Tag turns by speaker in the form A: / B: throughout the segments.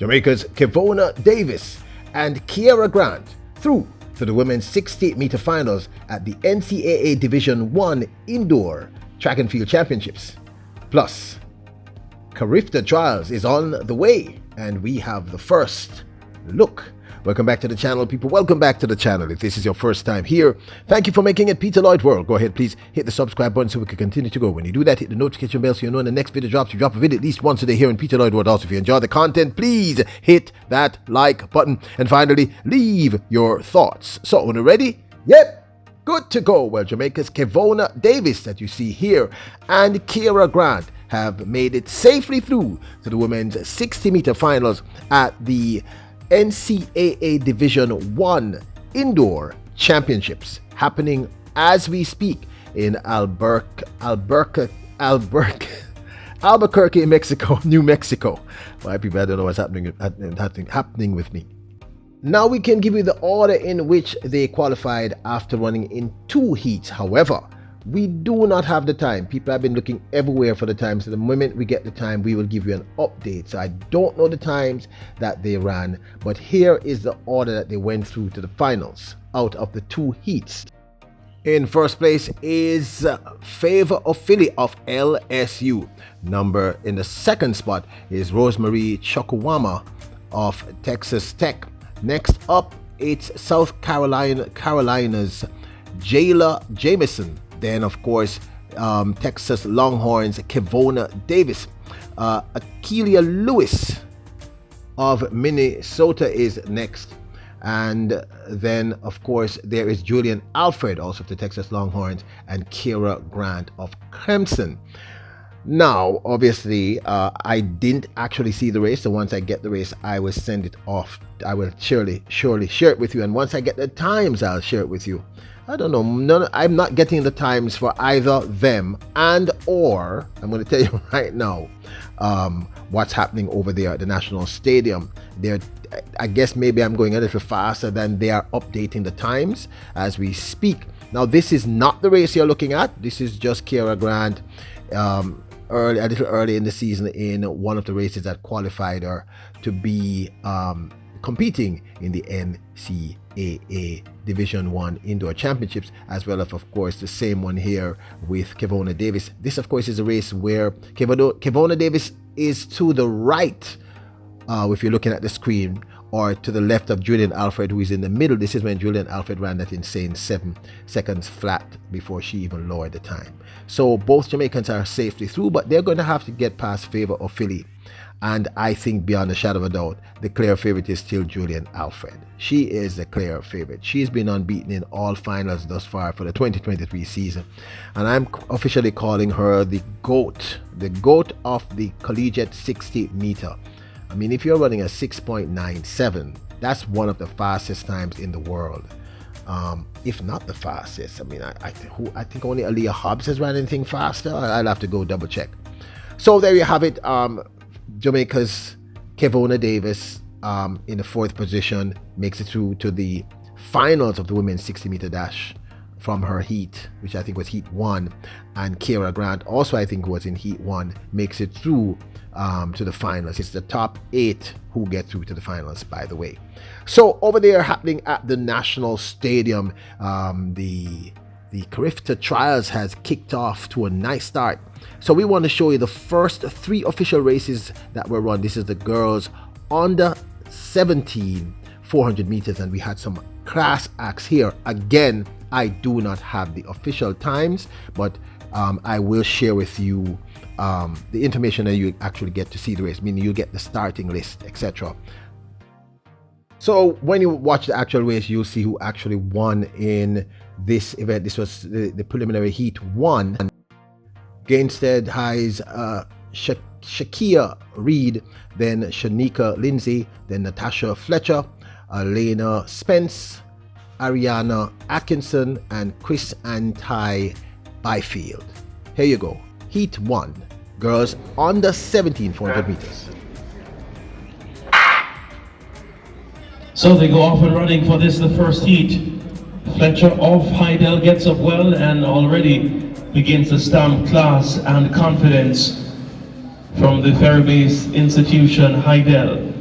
A: Jamaica's Kevona Davis and Kiara Grant through to the women's 68-meter finals at the NCAA Division I Indoor Track and Field Championships. Plus, Carifta Trials is on the way, and we have the first look. Welcome back to the channel, people. Welcome back to the channel. If this is your first time here, thank you for making it Peter Lloyd World. Go ahead, please hit the subscribe button so we can continue to go. When you do that, hit the notification bell so you know when the next video drops. We drop a video at least once a day here in Peter Lloyd World. Also, if you enjoy the content, please hit that like button. And finally, leave your thoughts. So, when you're ready, yep, good to go. Well, Jamaica's Kevona Davis that you see here and Kiara Grant have made it safely through to the women's 60-meter finals at the NCAA Division I Indoor Championships, happening as we speak in Albuquerque, Mexico, New Mexico. Why people, I don't know what's happening with me. Now we can give you the order in which they qualified after running in 2 heats. However, we do not have the time. People have been looking everywhere for the times. So the moment we get the time, we will give you an update. So I don't know the times that they ran, but here is the order that they went through to the finals out of the 2 heats. In first place is Favor of Philly of LSU. In the second spot is Rosemary Chukwuma of Texas Tech. Next up, it's South Carolina's Jayla Jamison. Then, of course, Texas Longhorns Kevona Davis. Akeelia Lewis of Minnesota is next. And then, of course, there is Julian Alfred, also of the Texas Longhorns, and Kiara Grant of Clemson. Now, obviously, I didn't actually see the race. So once I get the race, I will send it off. I will surely share it with you. And once I get the times, I'll share it with you. I don't know. I'm not getting the times for either them or I'm going to tell you right now what's happening over there at the National Stadium. I guess maybe I'm going a little faster than they are updating the times as we speak. Now, this is not the race you're looking at. This is just Kiara Grant a little early in the season in one of the races that qualified her to be competing in the NCAA Division I Indoor Championships, as well as, of course, the same one here with Kevona Davis. This, of course, is a race where Kevona Davis is to the right, if you're looking at the screen, or to the left of Julian Alfred, who is in the middle. This is when Julian Alfred ran that insane 7 seconds flat before she even lowered the time. So both Jamaicans are safely through, but they're going to have to get past Favor of Philly. And I think beyond a shadow of a doubt, the clear favorite is still Julian Alfred. She is the clear favorite. She's been unbeaten in all finals thus far for the 2023 season. And I'm officially calling her the GOAT of the collegiate 60-meter. I mean, if you're running a 6.97, that's one of the fastest times in the world. If not the fastest. I mean, I think only Aaliyah Hobbs has ran anything faster. I'll have to go double check. So there you have it. Jamaica's Kevona Davis in the 4th position makes it through to the finals of the women's 60-meter dash from her heat, which I think was heat 1, and Kiara Grant also, I think, was in heat 1, makes it through to the finals. It's the top 8 who get through to the finals, by the way. So over there, happening at the National Stadium, the Carifta Trials has kicked off to a nice start. So we want to show you the first 3 official races that were run. This is the girls under 17 400 meters, and we had some class acts here. Again, I do not have the official times, but I will share with you the information that you actually get to see the race, meaning you get the starting list, etc. So when you watch the actual race, you'll see who actually won in this event. This was the preliminary heat 1. Gainstead High's Shakia Reed, then Shanika Lindsay, then Natasha Fletcher, Elena Spence, Ariana Atkinson, and Chris Anti Byfield. Here you go. Heat 1. Girls under 17 400 meters.
B: So they go off and running for this, the first heat. Fletcher of Hydel gets up well and already begins to stamp class and confidence from the ferry-based institution Hydel.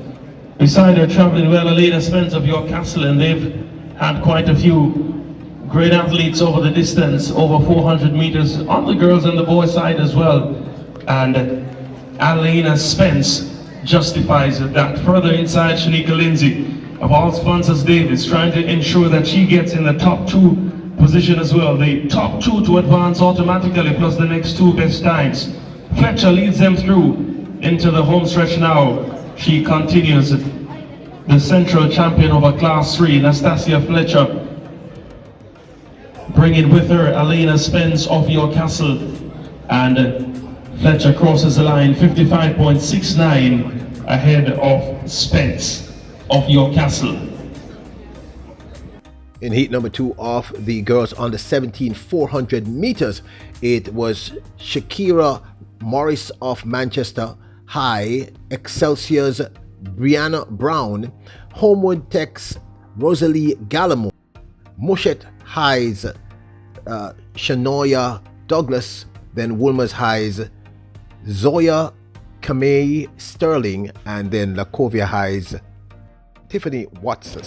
B: Beside her, traveling well, Alina Spence of York Castle, and they've had quite a few great athletes over the distance, over 400 meters on the girls and the boys side as well. And Alina Spence justifies that. Further inside, Shanika Lindsay of Alphonsus Davis, trying to ensure that she gets in the top 2 position as well. The top 2 to advance automatically, plus the next 2 best times. Fletcher leads them through into the home stretch now. She continues. The central champion over class 3, Nastasia Fletcher, bringing with her Alina Spence of York Castle, and Fletcher crosses the line 55.69 ahead of Spence of York Castle.
A: In heat number 2 of the girls on the 400 meters, it was Shakira Morris of Manchester High, Excelsior's Brianna Brown, Homewood Tech's Rosalie Gallimore, Mushet High's Shanoya Douglas, then Woolmer's High's Zoya Kamei Sterling, and then Lacovia High's Tiffany Watson.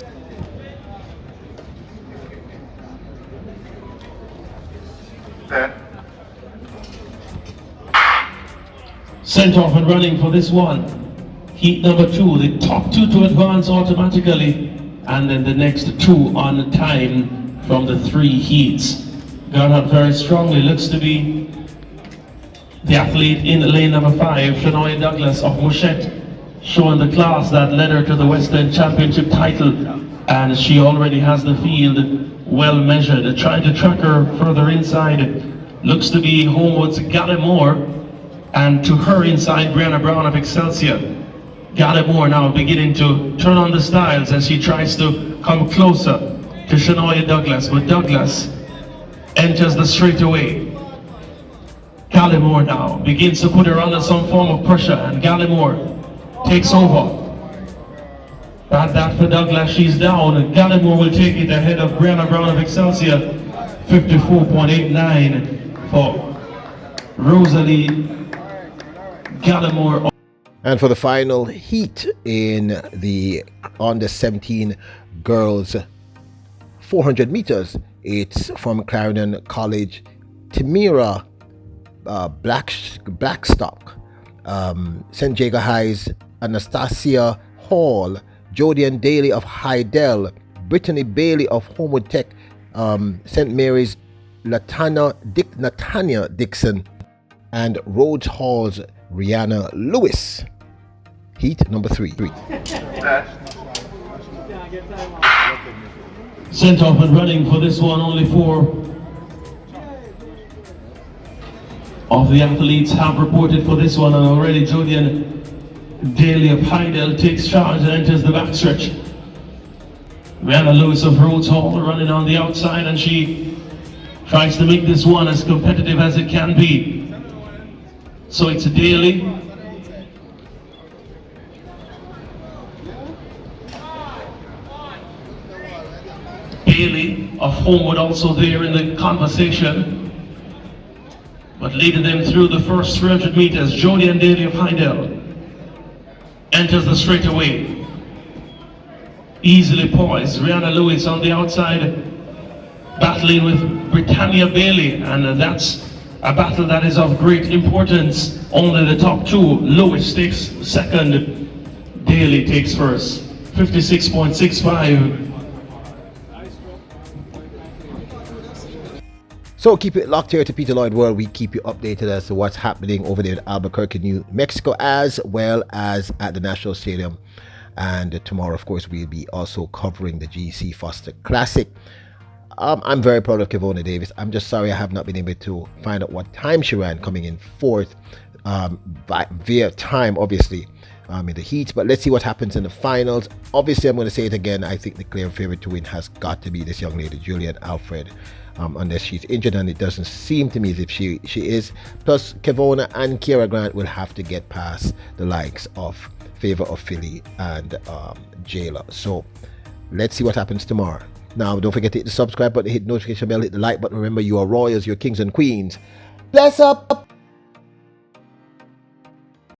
B: Sent off and running for this one. Heat number 2, the top 2 to advance automatically, and then the next 2 on time from the 3 heats. Got up very strongly, looks to be the athlete in lane number 5, Shanoya Douglas of Mushet, showing the class that led her to the West End Championship title, and she already has the field well measured. Trying to track her further inside looks to be Homewood's Gallimore, and to her inside Brianna Brown of Excelsior. Gallimore now beginning to turn on the styles as she tries to come closer to Shanoya Douglas, but Douglas enters the straightaway. Gallimore now begins to put her under some form of pressure, and Gallimore takes over. Bad that for Douglas, she's down, and Gallimore will take it ahead of Brianna Brown of Excelsior, 54.89 for Rosalie Gallimore.
A: And for the final heat in the under 17 girls 400 meters, it's from Clarendon College, Tamira Blackstock, St. Jago High's Anastasia Hall, Jodian Daly of Hydel, Brittany Bailey of Homewood Tech, St. Mary's Natania Dixon, and Rhodes Hall's Rihanna Lewis. Heat number 3.
B: Sent off and running for this one, only 4 of the athletes have reported for this one, and already Jodian Daly of Hydel takes charge and enters the backstretch. Rihanna Lewis of Rhodes Hall running on the outside, and she tries to make this one as competitive as it can be. So it's Daly, Bailey of Homewood also there in the conversation, but leading them through the first 300 meters. Jody and Daly of Hydel enters the straightaway, easily poised. Rihanna Lewis on the outside, battling with Britannia Bailey, and that's a battle that is of great importance. Only the top 2. Lewis takes second, Daly takes first. 56.65.
A: So keep it locked here to Peter Lloyd World. We keep you updated as to what's happening over there in Albuquerque, New Mexico, as well as at the National Stadium. And tomorrow, of course, we'll be also covering the GC Foster Classic. I'm very proud of Kevona Davis. I'm just sorry I have not been able to find out what time she ran, coming in 4th via time, obviously, in the heats. But let's see what happens in the finals. Obviously, I'm going to say it again. I think the clear favorite to win has got to be this young lady, Julian Alfred. Unless she's injured, and it doesn't seem to me as if she is. Plus, Kevona and Kiara Grant will have to get past the likes of Favor of Philly and Jayla. So let's see what happens tomorrow. Now, don't forget to hit the subscribe button, hit the notification bell, hit the like button. Remember, you are royals, you're kings and queens. Bless up!